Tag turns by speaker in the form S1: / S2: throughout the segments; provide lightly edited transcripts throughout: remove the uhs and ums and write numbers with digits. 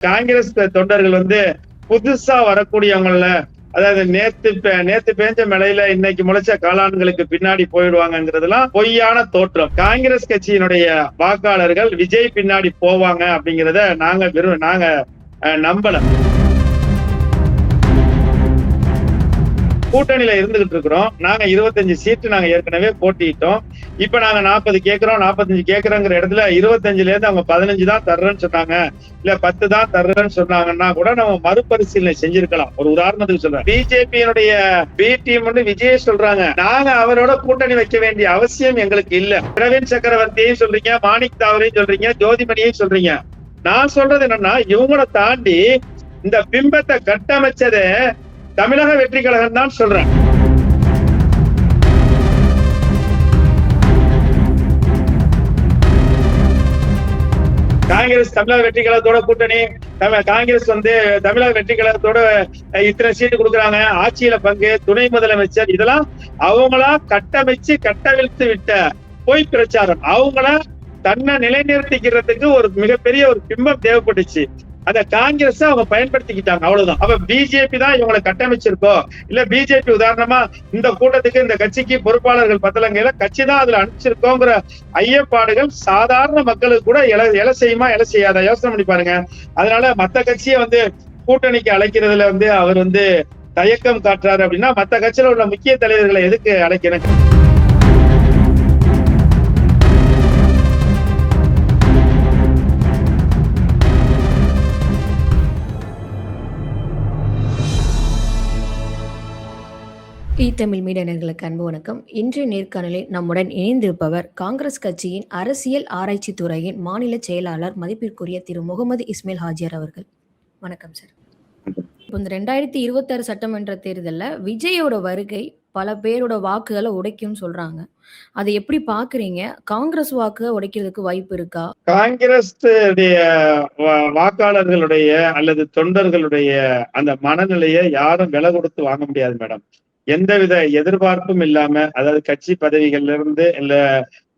S1: காங்கிரஸ் தொண்டர்கள் புதுசா வரக்கூடியவங்கள, அதாவது நேத்து பேஞ்ச மழையில இன்னைக்கு முளைச்ச காளான்களுக்கு பின்னாடி போயிடுவாங்கிறதுலாம் பொய்யான தோற்றம். காங்கிரஸ் கட்சியினுடைய வாக்காளர்கள் விஜய் பின்னாடி போவாங்க அப்படிங்கிறத நாங்க நம்பல. கூட்டணியில இருந்துகிட்டு இருக்கிறோம். நாங்க 25 சீட்டு நாங்க ஏற்கனவே போட்டிட்டோம். இப்ப நாங்க 40 கேட்கிறோம், 45 கேட்கிறோங்கிற இடத்துல 25ல இருந்து அவங்க 15 தான் தர்றேன்னு சொன்னாங்க, இல்ல 10 தான் தர்றேன்னு சொன்னாங்கன்னா கூட நம்ம மறுபரிசீலனை செஞ்சிருக்கலாம். ஒரு உதாரணத்துக்கு சொல்றேன், பிஜேபியினுடைய பி டீம் விஜய் சொல்றாங்க, நாங்க அவரோட கூட்டணி வைக்க வேண்டிய அவசியம் எங்களுக்கு இல்ல. பிரவீன் சக்கரவர்த்தியையும் சொல்றீங்க, மாணிக் தாவரையும் சொல்றீங்க, ஜோதிமணியையும் சொல்றீங்க. நான் சொல்றது என்னன்னா, இவங்களை தாண்டி இந்த பிம்பத்தை கட்டமைச்சதே தமிழக வெற்றி கழகம் தான் சொல்றேன். காங்கிரஸ் தமிழக வெற்றி கழகத்தோட கூட்டணி, காங்கிரஸ் தமிழக வெற்றி கழகத்தோட இத்தனை சீட்டு கொடுக்குறாங்க, ஆட்சியில பங்கு, துணை முதலமைச்சர், இதெல்லாம் அவங்களா கட்டமைச்சு கட்டவிழ்த்து விட்ட பொய் பிரச்சாரம். அவங்கள தன்னை நிலைநிறுத்திக்கிறதுக்கு ஒரு மிகப்பெரிய ஒரு பிம்பம் தேவைப்பட்டுச்சு. அந்த காங்கிரஸ் அவங்க பயன்படுத்திக்கிட்டாங்க, அவ்வளவுதான். அப்ப பிஜேபி தான் இவங்களை கட்டமைச்சிருக்கோ, இல்ல பிஜேபி உதாரணமா இந்த கூட்டத்துக்கு இந்த கட்சிக்கு பொறுப்பாளர்கள் பத்தலங்கையில கட்சி தான் அதுல அனுப்பிச்சிருக்கோங்கிற ஐயப்பாடுகள் சாதாரண மக்களுக்கு கூட எலை செய்யுமா எலை செய்யாத யோசனை பண்ணி பாருங்க. அதனால மத்த கட்சியை கூட்டணிக்கு அழைக்கிறதுல அவர் தயக்கம் காட்டுறாரு அப்படின்னா, மத்த கட்சியில உள்ள முக்கிய தலைவர்களை எதுக்கு அழைக்கிறேன்?
S2: தமிழ் மீடியா நேயர்களுக்கு அன்பு வணக்கம். இன்றைய நேர்காணலில் நம்முடன் இணைந்திருப்பவர் காங்கிரஸ் கட்சியின் அரசியல் ஆராய்ச்சி துறையின் மாநில செயலாளர் மதிப்பிற்குரிய திரு முகமது இஸ்மாயில் ஹாஜியார் அவர்கள். வணக்கம் சார். இப்போ இந்த 2026 சட்டமன்ற தேர்தலில் விஜயோட வருகை பல பேரோட வாக்குகளை உடைக்கும் சொல்றாங்க. அதை எப்படி பாக்குறீங்க? காங்கிரஸ் வாக்கு உடைக்கிறதுக்கு வாய்ப்பு இருக்கா?
S1: காங்கிரஸ் வாக்காளர்களுடைய அல்லது தொண்டர்களுடைய அந்த மனநிலையை யாரும் விலை கொடுத்து வாங்க முடியாது மேடம். எந்தவித எதிர்பார்ப்பும் இல்லாம, அதாவது கட்சி பதவிகள்ல இருந்து இல்ல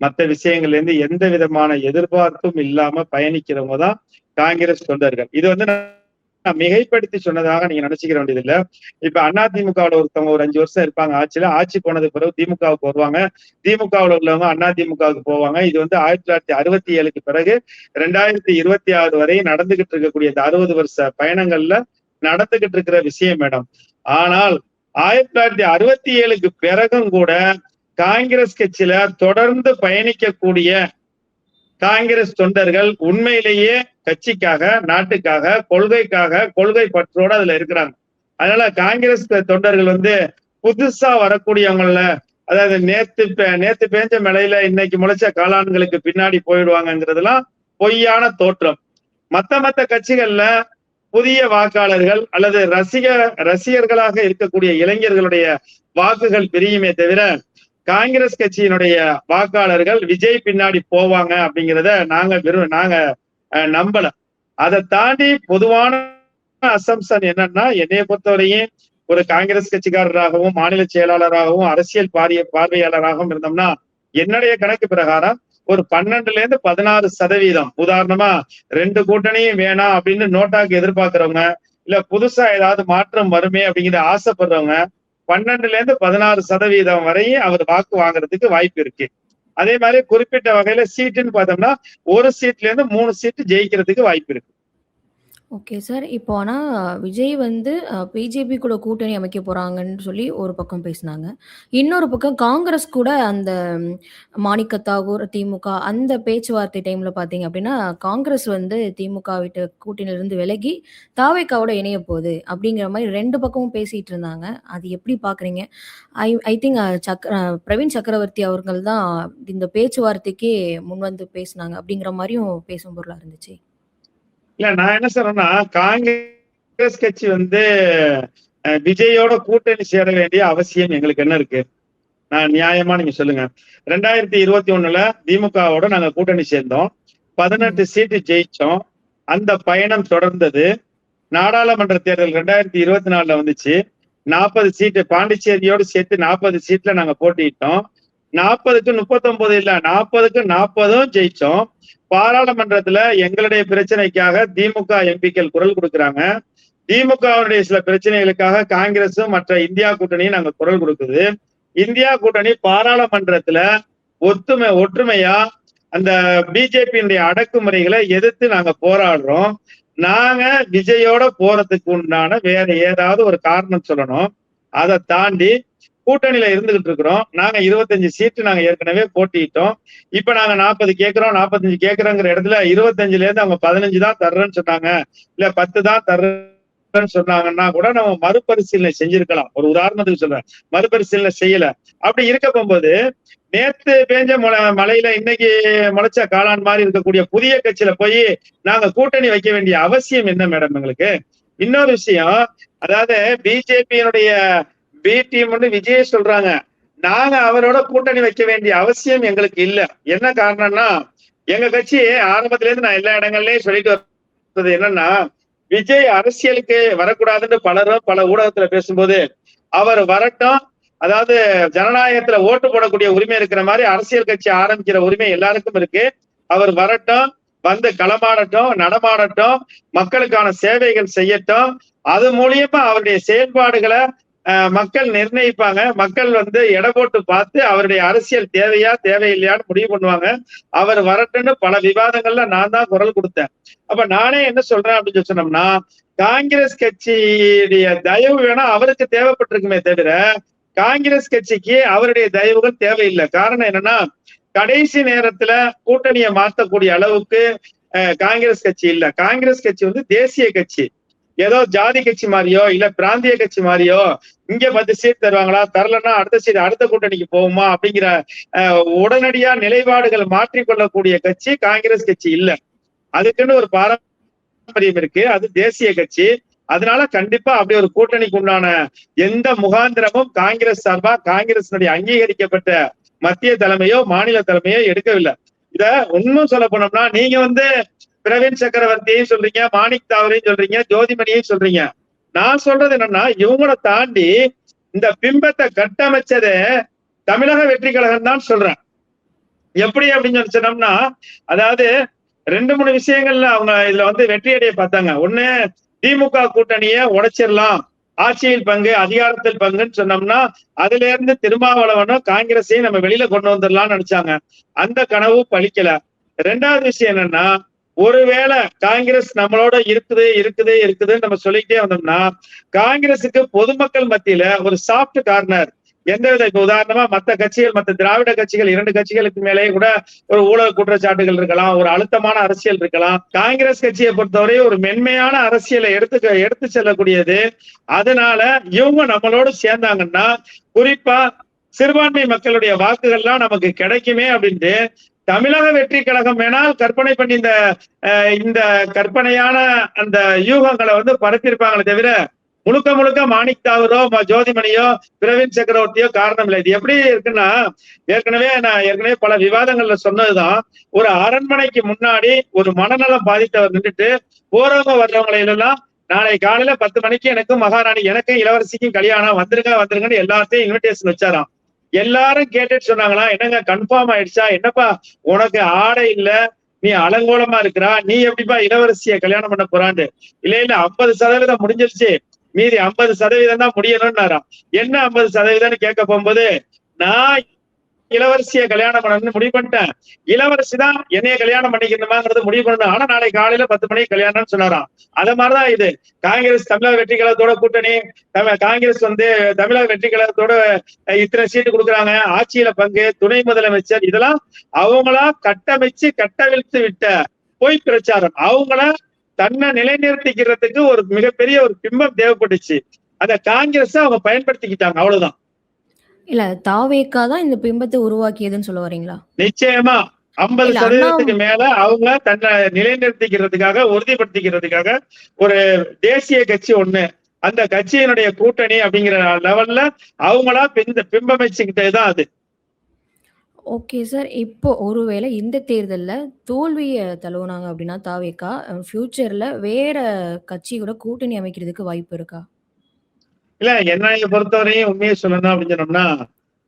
S1: மற்ற விஷயங்கள்ல இருந்து எந்த விதமான எதிர்பார்ப்பும் இல்லாம பயணிக்கிறவங்க தான் காங்கிரஸ் தொண்டர்கள். இது நான் மிகைப்படுத்தி சொன்னதாக நீங்க நினைச்சுக்கிற வேண்டியது இல்ல. இப்ப அதிமுகவுல ஒருத்தவங்க ஒரு 5 வருஷம் இருப்பாங்க ஆட்சியில, ஆட்சி போனது பிறகு திமுகவுக்கு வருவாங்க, திமுகவுல உள்ளவங்க அதிமுகவுக்கு போவாங்க. இது 1967க்கு பிறகு 2026 வரை நடந்துகிட்டு இருக்கக்கூடிய இந்த 60 வருஷ பயணங்கள்ல நடந்துகிட்டு இருக்கிற விஷயம் மேடம். ஆனால் 1967க்கு பிறகும் கூட காங்கிரஸ் கட்சியில தொடர்ந்து பயணிக்கக்கூடிய காங்கிரஸ் தொண்டர்கள் உண்மையிலேயே கட்சிக்காக, நாட்டுக்காக, கொள்கை பற்றோட அதுல இருக்கிறாங்க. அதனால காங்கிரஸ் தொண்டர்கள் புதுசா வரக்கூடியவங்கள, அதாவது நேத்து பேஞ்ச மழையில இன்னைக்கு முளைச்ச காளான்களுக்கு பின்னாடி போயிடுவாங்கிறதுலாம் பொய்யான தோற்றம். மத்த கட்சிகள்ல புதிய வாக்காளர்கள் அல்லது ரசிகர்களாக இருக்கக்கூடிய இளைஞர்களுடைய வாக்குகள் பிரியுமே தவிர, காங்கிரஸ் கட்சியினுடைய வாக்காளர்கள் விஜய் பின்னாடி போவாங்க அப்படிங்கிறத நாங்க நம்பல. அதை தாண்டி பொதுவான அசம்சன் என்னன்னா, என்னைய பொறுத்தவரையும் ஒரு காங்கிரஸ் கட்சிக்காரராகவும் மாநில செயலாளராகவும் அரசியல் பார்வையாளராகவும் இருந்தோம்னா, என்னுடைய கணக்கு பிரகாரம் ஒரு 12ல இருந்து 16%, உதாரணமா 2 கூட்டணியும் வேணாம் அப்படின்னு நோட்டாக்கு எதிர்பார்க்கிறவங்க, இல்ல புதுசா ஏதாவது மாற்றம் வருமே அப்படிங்கிற ஆசைப்படுறவங்க 12ல இருந்து 16% வரையும் அவர் வாக்கு வாங்குறதுக்கு வாய்ப்பு இருக்கு. அதே மாதிரி குறிப்பிட்ட வகையில சீட்டுன்னு பார்த்தோம்னா 1 சீட்ல இருந்து 3 சீட்டு ஜெயிக்கிறதுக்கு வாய்ப்பு இருக்கு.
S2: Okay sir. இப்போ ஆனா விஜய் பிஜேபி கூட கூட்டணி அமைக்க போறாங்கன்னு சொல்லி ஒரு பக்கம் பேசினாங்க. இன்னொரு பக்கம் காங்கிரஸ் கூட அந்த மாணிக்க தாகூர், திமுக அந்த பேச்சுவார்த்தை டைம்ல பார்த்தீங்க அப்படின்னா, காங்கிரஸ் திமுக விட்டு கூட்டணியிலிருந்து விலகி தாவேக்காவோட இணைய போகுது அப்படிங்கிற மாதிரி 2 பக்கமும் பேசிட்டு இருந்தாங்க. அது எப்படி பார்க்குறீங்க? ஐ திங்க் பிரவீன் சக்கரவர்த்தி அவர்கள் தான் இந்த பேச்சுவார்த்தைக்கு முன்வந்து பேசினாங்க அப்படிங்கிற மாதிரியும் பேசும் பொருளா இருந்துச்சு.
S1: இல்ல, நான் என்ன சொல்றேன்னா, காங்கிரஸ் கட்சி விஜயோட கூட்டணி சேர வேண்டிய அவசியம் எங்களுக்கு என்ன இருக்கு? நான் நியாயமா நீங்க சொல்லுங்க. 2021ல திமுகவோட நாங்க கூட்டணி சேர்ந்தோம், 18 சீட்டு ஜெயிச்சோம். அந்த பயணம் தொடர்ந்தது. நாடாளுமன்ற தேர்தல் 2024ல வந்துச்சு. 40 சீட்டு பாண்டிச்சேரியோடு சேர்த்து 40 சீட்ல நாங்க போட்டிட்டோம். 40க்கு 39 இல்ல, 40க்கு 40 ஜெயிச்சோம். பாராளுமன்றத்துல எங்களுடைய பிரச்சனைக்காக திமுக எம்பிக்கள் குரல் கொடுக்குறாங்க. திமுகவுடைய சில பிரச்சனைகளுக்காக காங்கிரஸும் மற்ற இந்தியா கூட்டணியும் நாங்க குரல் கொடுக்குது. இந்தியா கூட்டணி பாராளுமன்றத்துல ஒற்றுமையா அந்த பிஜேபியினுடைய அடக்குமுறைகளை எதிர்த்து நாங்க போராடுறோம். நாங்க விஜயோட போறதுக்கு உண்டான வேற ஏதாவது ஒரு காரணம் சொல்லணும். அதை தாண்டி கூட்டணியில இருந்துகிட்டு இருக்கிறோம். நாங்க 25 சீட்டு நாங்க ஏற்கனவே போட்டிட்டோம். இப்ப நாங்க 40 கேட்கிறோம், 45 கேட்கிறோங்கிற இடத்துல 25ல இருந்து அவங்க 15 தான் தர்றேன்னு சொன்னாங்க, இல்ல 10 தான் தர்றேன்னு சொன்னாங்கன்னா கூட நம்ம மறுபரிசீலனை செஞ்சிருக்கலாம். ஒரு உதாரணத்துக்கு சொல்றேன், மறுபரிசீலனை செய்யல. அப்படி இருக்க போகும்போது நேத்து பேஞ்ச மழையில இன்னைக்கு முளைச்ச காளான் மாதிரி இருக்கக்கூடிய புதிய கட்சியில போய் நாங்க கூட்டணி வைக்க வேண்டிய அவசியம் என்ன மேடம் எங்களுக்கு? இன்னொரு விஷயம், அதாவது பிஜேபியினுடைய பி டீம்னு விஜய் சொல்றாங்க. நாங்க அவரோட கூட்டணி வைக்க வேண்டிய அவசியம் எங்களுக்கு இல்ல. என்ன காரணம்னா, எங்க கட்சி ஆரம்பத்துல இருந்து நான் எல்லா இடங்கள்லயும் சொல்லிட்டு வர்றது என்னன்னா, விஜய் அரசியலுக்கு வரக்கூடாதுன்னு பலரும் பல ஊடகத்துல பேசும்போது அவர் வரட்டும், அதாவது ஜனநாயகத்துல ஓட்டு போடக்கூடிய உரிமை இருக்கிற மாதிரி அரசியல் கட்சி ஆரம்பிக்கிற உரிமை எல்லாருக்கும் இருக்கு. அவர் வரட்டும், வந்து களமாடட்டும், நடமாடட்டும், மக்களுக்கான சேவைகள் செய்யட்டும். அது மூலியமா அவருடைய செயல்பாடுகளை மக்கள் நிர்ணயிப்பாங்க. மக்கள் வந்து எடை போட்டு பார்த்து அவருடைய அரசியல் தேவையா தேவையில்லையான்னு முடிவு பண்ணுவாங்க. அவர் வரட்டுன்னு பல விவாதங்கள்ல நான் தான் குரல் கொடுத்தேன். அப்ப நானே என்ன சொல்றேன் அப்படின்னு சொன்னோம்னா, காங்கிரஸ் கட்சியுடைய தயவு வேணா அவருக்கு தேவைப்பட்டிருக்குமே தவிர காங்கிரஸ் கட்சிக்கு அவருடைய தயவுகள் தேவையில்லை. காரணம் என்னன்னா, கடைசி நேரத்துல கூட்டணியை மாற்றக்கூடிய அளவுக்கு காங்கிரஸ் கட்சி இல்ல. காங்கிரஸ் கட்சி வந்து தேசிய கட்சி. ஏதோ ஜாதி கட்சி மாதிரியோ இல்ல பிராந்திய கட்சி மாதிரியோ இங்க 10 சீட் தருவாங்களா, தரலன்னா அடுத்த சீட் அடுத்த கூட்டணிக்கு போகுமா அப்படிங்கிற உடனடியா நிலைப்பாடுகள் மாற்றிக்கொள்ளக்கூடிய கட்சி காங்கிரஸ் கட்சி இல்ல. அதுக்குன்னு ஒரு பாரம்பரியம் இருக்கு, அது தேசிய கட்சி. அதனால கண்டிப்பா அப்படி ஒரு கூட்டணிக்கு உண்டான எந்த முகாந்திரமும் காங்கிரஸ் சார்பா காங்கிரசினுடைய அங்கீகரிக்கப்பட்ட மத்திய தலைமையோ மாநில தலைமையோ எடுக்கவில்லை. இத உண்மை சொல்ல போனோம்னா, நீங்க வந்து பிரவீன் சக்கரவர்த்தியையும் சொல்றீங்க, மாணிக் தாவரையும் சொல்றீங்க, ஜோதிமணியையும் சொல்றீங்க. நான் சொல்றது என்னன்னா, இவங்களை தாண்டி இந்த பிம்பத்தை கட்டமைச்சதே தமிழக வெற்றி கழகம் தான் சொல்றேன். எப்படி அப்படின்னு சொன்னோம்னா, அதாவது 2-3 விஷயங்கள்ல அவங்க இதுல வந்து வெற்றியடைய பார்த்தாங்க. ஒண்ணு, திமுக கூட்டணியை உடைச்சிடலாம், ஆட்சியில் பங்கு அதிகாரத்தில் பங்குன்னு சொன்னோம்னா அதுல இருந்து திருமாவளவனும் காங்கிரஸையும் நம்ம வெளியில கொண்டு வந்துடலாம்னு நினைச்சாங்க. அந்த கனவு பலிக்கல. 2வது விஷயம் என்னன்னா, ஒருவேளை காங்கிரஸ் நம்மளோட இருக்குதுன்னு நம்ம சொல்லிக்கிட்டே வந்தோம்னா, காங்கிரஸுக்கு பொதுமக்கள் மத்தியில ஒரு சாஃப்ட் கார்னர் எந்த வித, இப்ப உதாரணமா மத்த கட்சிகள், மத்த திராவிட கட்சிகள் 2 கட்சிகளுக்கு மேலே கூட ஒரு ஊழல் குற்றச்சாட்டுகள் இருக்கலாம், ஒரு அழுத்தமான அரசியல் இருக்கலாம். காங்கிரஸ் கட்சியை பொறுத்தவரை ஒரு மென்மையான அரசியலை எடுத்து செல்லக்கூடியது. அதனால இவங்க நம்மளோட சேர்ந்தாங்கன்னா குறிப்பா சிறுபான்மை மக்களுடைய வாக்குகள்லாம் நமக்கு கிடைக்குமே அப்படின்ட்டு தமிழக வெற்றி கழகம் வேணால் கற்பனை பண்ணி இந்த கற்பனையான அந்த யூகங்களை வந்து பரப்பியிருப்பாங்களே தவிர முழுக்க மாணிக் தாவரோ ஜோதிமணியோ பிரவீன் சக்கரவர்த்தியோ காரணம் இல்லை. இது எப்படி இருக்குன்னா, ஏற்கனவே பல விவாதங்கள்ல சொன்னதுதான், ஒரு அரண்மனைக்கு முன்னாடி ஒரு மனநலம் பாதித்தவர் நின்றுட்டு போறவங்க வர்றவங்களை எல்லாம் நாளை காலையில 10 மணிக்கு எனக்கும் மகாராணி எனக்கும் இளவரசிக்கும் கல்யாணம், வந்துருங்கன்னு எல்லாத்தையும் இன்விடேஷன் வச்சாராம். எல்லாரும் கேட்டுட்டு சொன்னாங்களா, என்னங்க கன்ஃபார்ம் ஆயிடுச்சா, என்னப்பா உனக்கு ஆடை இல்ல, நீ அலங்கோலமா இருக்கிறா, நீ எப்படிப்பா இளவரசிய கல்யாணம் பண்ண போறான்னு. இல்ல 50% முடிஞ்சிருச்சு, மீதி 50% தான் முடியணும்னாராம். என்ன 50% கேட்க போகும்போது, நான் இளவரசியை கல்யாணம் பண்ணணும்னு முடிவு பண்ணிட்டேன், இளவரசி தான் என்னைய கல்யாணம் பண்ணிக்கணுமாங்கிறது முடிவு பண்ணணும், ஆனா நாளை காலையில 10 மணிக்கு கல்யாணம்னு சொன்னாராம். அத மாதிரிதான் இது. காங்கிரஸ் தமிழக வெற்றி கழகத்தோட கூட்டணி, காங்கிரஸ் வந்து தமிழக வெற்றி கழகத்தோட இத்தனை சீட்டு கொடுக்குறாங்க, ஆட்சியில பங்கு, துணை முதலமைச்சர், இதெல்லாம் அவங்களா கட்டவிழ்த்து விட்ட பொய் பிரச்சாரம். அவங்கள தன்னை நிலைநிறுத்திக்கிறதுக்கு ஒரு மிகப்பெரிய ஒரு பிம்பம் தேவைப்பட்டுச்சு. அத காங்கிரஸ் அவங்க பயன்படுத்திக்கிட்டாங்க, அவ்வளவுதான்.
S2: இல்ல தாவேகா தான் இந்த பிம்பத்தை உருவாக்கியதுன்னு சொல்ல வரீங்களா?
S1: நிச்சயமா 50% மேல அவங்க தன்னை நிலைநிறுத்திக்கிறதுக்காக, உறுதிப்படுத்திக்கிறதுக்காக ஒரு தேசிய கட்சி ஒண்ணு, அந்த கட்சியினுடைய கூட்டணி அப்படிங்கிற லெவல்ல அவங்களா பிம்பமைச்சுக்கிட்டதுதான் அது.
S2: Okay sir. இப்போ ஒருவேளை இந்த தேர்தல்ல தோல்விய தழுவுனாங்க அப்படின்னா தாவேகா, ஃபியூச்சர்ல வேற கட்சி கூட கூட்டணி அமைக்கிறதுக்கு வாய்ப்பு இருக்கா?
S1: இல்ல, என்னைய பொறுத்தவரையும் உண்மையை சொல்லணும் அப்படின்னு சொன்னோம்னா,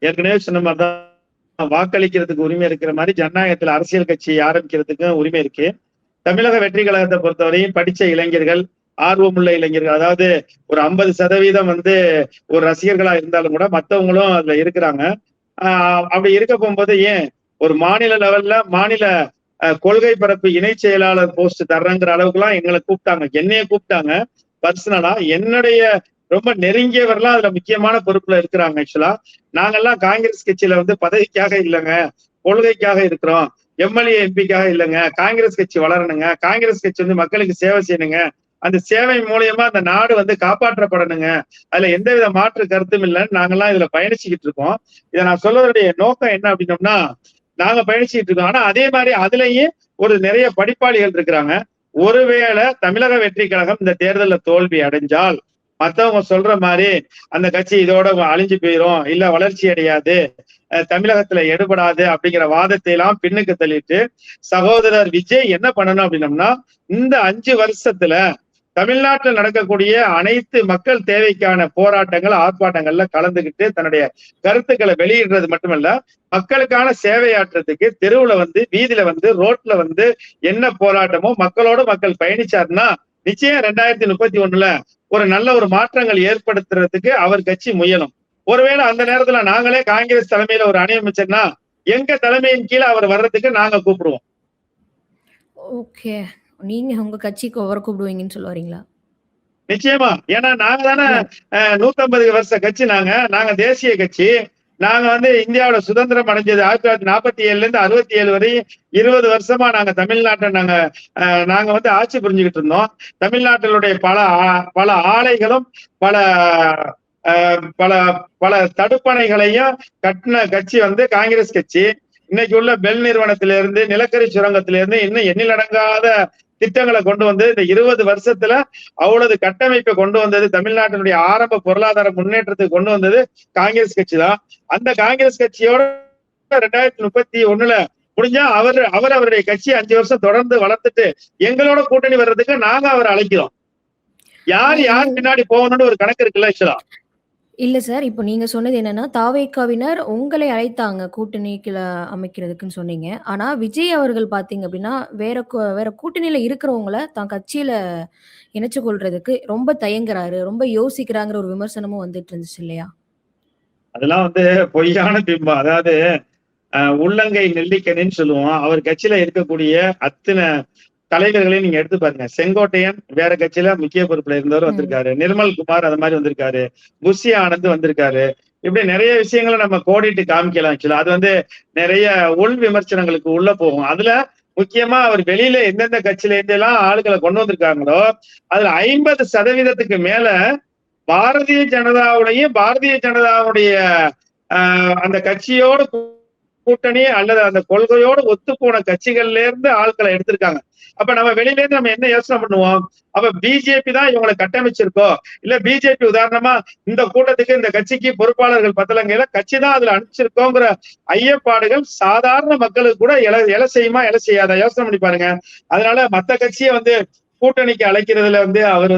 S1: ஏற்கனவே சொன்ன மாதிரிதான், வாக்களிக்கிறதுக்கு உரிமை இருக்கிற மாதிரி ஜனநாயகத்துல அரசியல் கட்சி ஆரம்பிக்கிறதுக்கு உரிமை இருக்கு. தமிழக வெற்றி கழகத்தை பொறுத்தவரையும் படிச்ச இளைஞர்கள், ஆர்வமுள்ள இளைஞர்கள், அதாவது ஒரு 50% ஒரு ரசிகர்களா இருந்தாலும் கூட மத்தவங்களும் அதுல இருக்கிறாங்க. அப்படி இருக்க போகும்போது ஏன் ஒரு மாநில லெவல்ல மாநில கொள்கை பரப்பு இணை செயலாளர் போஸ்ட் தர்றங்கிற அளவுக்கு எல்லாம் எங்களை கூப்பிட்டாங்க. என்னைய கூப்பிட்டாங்க பர்சனலா. என்னுடைய ரொம்ப நெருங்கியவர்லாம் அதுல முக்கியமான பொறுப்புல இருக்கிறாங்க. ஆக்சுவலா நாங்கெல்லாம் காங்கிரஸ் கட்சியில பதவிக்காக இல்லைங்க, கொள்கைக்காக இருக்கிறோம். எம்எல்ஏ எம்பிக்காக இல்லைங்க, காங்கிரஸ் கட்சி வளரணுங்க, காங்கிரஸ் கட்சி மக்களுக்கு சேவை செய்யணுங்க, அந்த சேவை மூலியமா அந்த நாடு காப்பாற்றப்படணுங்க, அதுல எந்தவித மாற்று கருத்தும் இல்லைன்னு நாங்கெல்லாம் இதுல பயணிச்சுக்கிட்டு இருக்கோம். இதை நான் சொல்றதுடைய நோக்கம் என்ன அப்படின்னோம்னா, நாங்க பயணிச்சுட்டு இருக்கோம். ஆனா அதே மாதிரி அதுலயும் ஒரு நிறைய படிப்பாளிகள் இருக்கிறாங்க. ஒருவேளை தமிழக வெற்றி கழகம் இந்த தேர்தலில் தோல்வி அடைஞ்சால் மத்தவங்க சொல்ற மாதிரி அந்த கட்சி இதோட அழிஞ்சு போயிரும், இல்ல வளர்ச்சி அடையாது, தமிழகத்துல எடுபடாது அப்படிங்கிற வாதத்தை எல்லாம் பின்னுக்கு தள்ளிட்டு சகோதரர் விஜய் என்ன பண்ணணும் அப்படின்னம்னா, இந்த 5 வருஷத்துல தமிழ்நாட்டில் நடக்கக்கூடிய அனைத்து மக்கள் தேவைக்கான போராட்டங்கள், ஆர்ப்பாட்டங்கள்ல கலந்துகிட்டு தன்னுடைய கருத்துக்களை வெளியிடுறது மட்டுமல்ல, மக்களுக்கான சேவையாற்றுறதுக்கு தெருவுல வீதியில ரோட்ல என்ன போராட்டமோ மக்களோட மக்கள் பயணிச்சாருன்னா நிச்சயம் 2031 ஒரு நல்ல ஒரு மாற்றங்கள் ஏற்படுத்துறதுக்கு அவர் கட்சி முயலும். ஒருவேளை அந்த நேரத்துல நாங்களே காங்கிரஸ் தலைமையில ஒரு அணி அமைச்சர்னா எங்க தலைமையின் கீழே அவர் வர்றதுக்கு நாங்க கூப்பிடுவோம்.
S2: ஓகே, நீங்க உங்க கட்சிக்கு ஒவ்வொரு கூப்பிடுவீங்கன்னு சொல்ல வரீங்களா?
S1: நிச்சயமா. ஏன்னா நாங்க தானே 150 வருஷ கட்சி. நாங்க தேசிய கட்சி. நாங்க இந்தியாவோட சுதந்திரம் அடைஞ்சது 1947 இருந்து 67 வரையும் 20 வருஷமா நாங்க தமிழ்நாட்டை நாங்க ஆட்சி புரிஞ்சுக்கிட்டு இருந்தோம். தமிழ்நாட்டினுடைய பல ஆலைகளும் பல பல பல தடுப்பணைகளையும் கட்டின கட்சி காங்கிரஸ் கட்சி. இன்னைக்கு உள்ள பெல் நிறுவனத்திலிருந்து, நிலக்கரி சுரங்கத்திலிருந்து இன்னும் எண்ணிலடங்காத திட்டங்களை கொண்டு இந்த 20 வருஷத்துல அவ்வளவு கட்டமைப்பை கொண்டு வந்தது, தமிழ்நாட்டினுடைய ஆரம்ப பொருளாதார முன்னேற்றத்துக்கு கொண்டு வந்தது காங்கிரஸ் கட்சி தான். அந்த காங்கிரஸ் கட்சியோட 2031 முடிஞ்சா அவருடைய கட்சி 5 வருஷம் தொடர்ந்து வளர்த்துட்டு எங்களோட கூட்டணி வர்றதுக்கு நாங்க அவரை அழைக்கிறோம். யார் பின்னாடி போகணும்னு ஒரு கணக்கு இருக்குல்ல. ஆக்சுவலா
S2: இல்ல சார், இப்போ நீங்க சொன்னது என்னன்னா, தாவேக்காவினர் உங்களை அழைத்தாங்க கூட்டணிக்குள்ள அமைக்கிறதுக்குன்னு சொன்னீங்க. ஆனா விஜய் அவர்கள் பார்த்தீங்க அப்படின்னா, வேற கூட்டணியில இருக்கிறவங்கள தான் கட்சியில இணைச்சு கொள்றதுக்கு ரொம்ப தயங்குறாரு, ரொம்ப யோசிக்கிறாங்கிற ஒரு விமர்சனமும் வந்துட்டு இருந்துச்சு இல்லையா?
S1: அதெல்லாம் பொய்யான பிம்பம். அதாவது உள்ளங்கை நெல்லிக்கனின்னு சொல்லுவோம். அவர் கட்சியில இருக்கக்கூடிய அத்தனை தலைவர்களையும் நீங்க எடுத்து பாருங்க. செங்கோட்டையன் வேற கட்சியில முக்கிய பொறுப்புல இருந்தவர் வந்திருக்காரு, நிர்மல் குமார் அது மாதிரி வந்திருக்காரு, புஷி ஆனந்த் வந்திருக்காரு. இப்படி நிறைய விஷயங்களை நம்ம கோடிட்டு காமிக்கலாம். ஆக்சுவலா அது நிறைய உள் விமர்சனங்களுக்கு உள்ள போகும். அதுல முக்கியமா அவர் வெளியில எந்தெந்த கட்சியில இருந்து எல்லாம் ஆளுகளை கொண்டு வந்திருக்காங்களோ அதுல 50% மேல பாரதிய ஜனதாவுடைய அந்த கட்சியோட கூட்டணி அல்லது அந்த கொள்கையோடு ஒத்து போன கட்சிகள்ல இருந்து ஆட்களை எடுத்திருக்காங்க. அப்ப நம்ம வெளியில இருந்து நம்ம என்ன யோசனை பண்ணுவோம்? அப்ப பிஜேபி தான் இவங்களை கட்டமைச்சிருக்கோ, இல்ல பிஜேபி உதாரணமா இந்த கூட்டத்துக்கு இந்த கட்சிக்கு பொறுப்பாளர்கள் பத்தலங்கையில கட்சி தான் அதுல அனுப்பிச்சிருக்கோங்கிற ஐயப்பாடுகள் சாதாரண மக்களுக்கு கூட எலை செய்யுமா எலை செய்யாத யோசனை பண்ணி பாருங்க. அதனால மத்த கட்சியை கூட்டணிக்கு அழைக்கிறதுல அவர்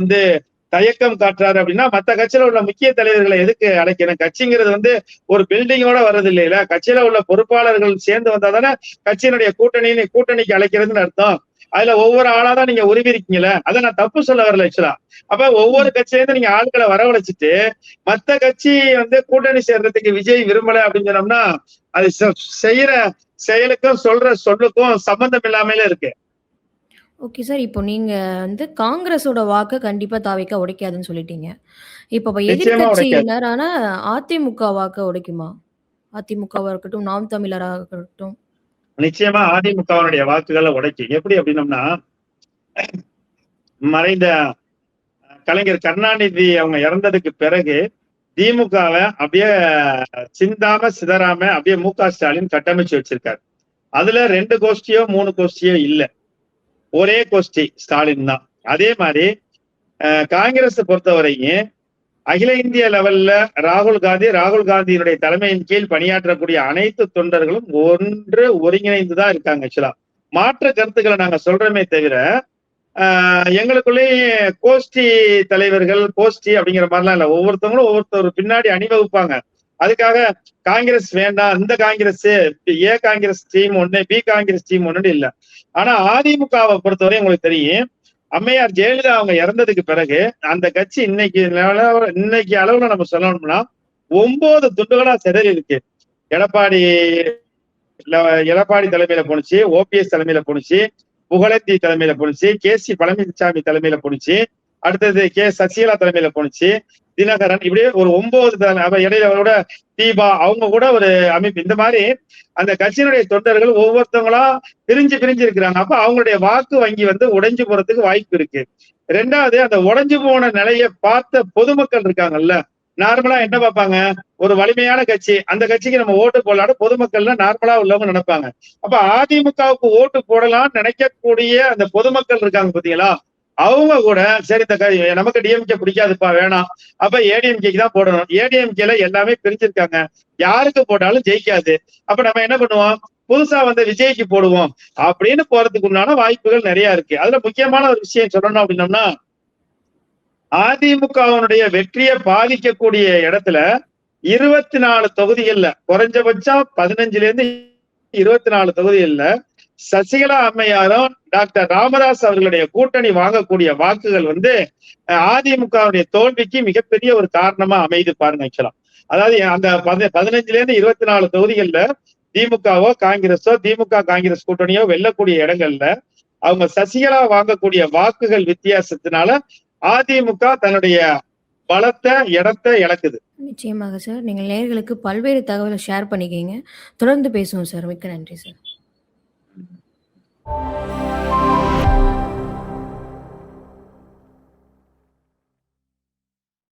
S1: தயக்கம் காட்டுறாரு அப்படின்னா மத்த கட்சியில உள்ள முக்கிய தலைவர்களை எதுக்கு அழைக்கணும்? கட்சிங்கிறது ஒரு பில்டிங்கோட வர்றது இல்லையில, கட்சியில உள்ள பொறுப்பாளர்கள் சேர்ந்து வந்தாதானே கட்சியினுடைய கூட்டணிக்கு அழைக்கிறதுன்னு அர்த்தம். அதுல ஒவ்வொரு ஆளாதான் நீங்க உரிமை இருக்கீங்களே, அதை நான் தப்பு சொல்ல வரல. ஆக்சுவலா அப்ப ஒவ்வொரு கட்சியிலிருந்து நீங்க ஆட்களை வரவழைச்சிட்டு மத்த கட்சி கூட்டணி சேர்றதுக்கு விஜய் விரும்பல அப்படின்னு சொன்னோம்னா அது செய்யற செயலுக்கும் சொல்ற சொல்லுக்கும் சம்பந்தம் இல்லாமலே இருக்கு.
S2: ஓகே சார், இப்போ நீங்க காங்கிரஸோட வாக்க கண்டிப்பா தாவேக்கா உடைக்காதுன்னு சொல்லிட்டீங்க. இப்போ எதிர்கட்சியினரான அதிமுக வாக்க உடைக்குமா? அதிமுகவா இருக்கட்டும், நாம் தமிழராக இருக்கட்டும்.
S1: நிச்சயமா அதிமுகவினுடைய வாக்குகளை உடைக்கும். எப்படி அப்படின்னம்னா, மறைந்த கலைஞர் கருணாநிதி அவங்க இறந்ததுக்கு பிறகு திமுகவை அப்படியே சிந்தாம சிதறாம அப்படியே மு.க. ஸ்டாலின் கட்டமைச்சு வச்சிருக்காரு. அதுல 2 கோஷ்டியோ 3 கோஷ்டியோ இல்ல, ஒரே கோஷ்டி ஸ்டாலின் தான். அதே மாதிரி காங்கிரஸ் பொறுத்தவரையும் அகில இந்திய லெவல்ல ராகுல் காந்தியினுடைய தலைமையின் கீழ் பணியாற்றக்கூடிய அனைத்து தொண்டர்களும் ஒருங்கிணைந்துதான் இருக்காங்க. ஆக்சுவலா மாற்று கருத்துக்களை நாங்க சொல்றோமே தவிர எங்களுக்குள்ளேயே கோஷ்டி தலைவர்கள் கோஷ்டி அப்படிங்கிற மாதிரிலாம் இல்ல. ஒவ்வொருத்தவங்களும் ஒவ்வொருத்தர் பின்னாடி அணிவகுப்பாங்க. அதுக்காக காங்கிரஸ் வேண்டாம், இந்த காங்கிரஸ் ஏ காங்கிரஸ் டீம் ஒண்ணு, பி காங்கிரஸ் டீம் ஒண்ணு இல்ல. ஆனா அதிமுகவை பொறுத்தவரை உங்களுக்கு தெரியும், அம்மையார் ஜெயலலிதா அவங்க இறந்ததுக்கு பிறகு அந்த கட்சி இன்னைக்கு அளவுல நம்ம சொல்லணும்னா 9 துண்டுகளா சிதறி இருக்கு. எடப்பாடி தலைமையில போனுச்சு, ஓபிஎஸ் தலைமையில போனுச்சு, புகழேந்தி தலைமையில போனுச்சு, சி பழனிசாமி தலைமையில போனுச்சு, அடுத்தது சசிகலா தலைமையில போனுச்சு, தினகரன், இப்படியே ஒரு 9 இடையில தீபா அவங்க கூட ஒரு அமைப்பு. இந்த மாதிரி அந்த கட்சியினுடைய தொண்டர்கள் ஒவ்வொருத்தவங்களா பிரிஞ்சு இருக்கிறாங்க. அப்ப அவங்களுடைய வாக்கு வங்கி உடைஞ்சு போறதுக்கு வாய்ப்பு இருக்கு. ரெண்டாவது, அந்த உடைஞ்சு போன நிலையை பார்த்த பொதுமக்கள் இருக்காங்கல்ல, நார்மலா என்ன பார்ப்பாங்க, ஒரு வலிமையான கட்சி, அந்த கட்சிக்கு நம்ம ஓட்டு போடலான்னு பொதுமக்கள்ல நார்மலா உள்ளவங்க நினைப்பாங்க. அப்ப அதிமுகவுக்கு ஓட்டு போடலாம்னு நினைக்கக்கூடிய அந்த பொதுமக்கள் இருக்காங்க பாத்தீங்களா, அவங்க கூட சரி இந்த நமக்கு டிஎம்கே பிடிக்காதுப்பா வேணாம், அப்ப ஏடிஎம்கேக்கு தான் போடணும். ஏடிஎம்கேல எல்லாமே பிரிஞ்சிருக்காங்க, யாருக்கு போட்டாலும் ஜெயிக்காது, அப்ப நம்ம என்ன பண்ணுவோம், புதுசா விஜய்க்கு போடுவோம் அப்படின்னு போறதுக்கு உண்டான வாய்ப்புகள் நிறைய இருக்கு. அதுல முக்கியமான ஒரு விஷயம் சொல்லணும் அப்படின்னோம்னா, அதிமுகவினுடைய வெற்றியை பாதிக்கக்கூடிய இடத்துல 24 தொகுதிகள்ல குறைஞ்சபட்சம் 15 24 தொகுதிகள்ல சசிகலா அம்மையாரும் டாக்டர் ராமதாஸ் அவர்களுடைய கூட்டணி வாங்கக்கூடிய வாக்குகள் அதிமுகவுடைய தோல்விக்கு மிகப்பெரிய ஒரு காரணமா அமைது பாருங்க. ஆக்சுவலா அதாவது அந்த 15 தொகுதிகள்ல திமுகவோ காங்கிரஸோ, திமுக காங்கிரஸ் கூட்டணியோ வெல்லக்கூடிய இடங்கள்ல அவங்க சசிகலா வாங்கக்கூடிய வாக்குகள் வித்தியாசத்தினால அதிமுக தன்னுடைய பலத்தை இடத்தை இழக்குது.
S2: நிச்சயமாக சார். நீங்கள் நேயர்களுக்கு பல்வேறு தகவலை ஷேர் பண்ணிக்கீங்க. தொடர்ந்து பேசுவோம் சார். மிக்க நன்றி சார்.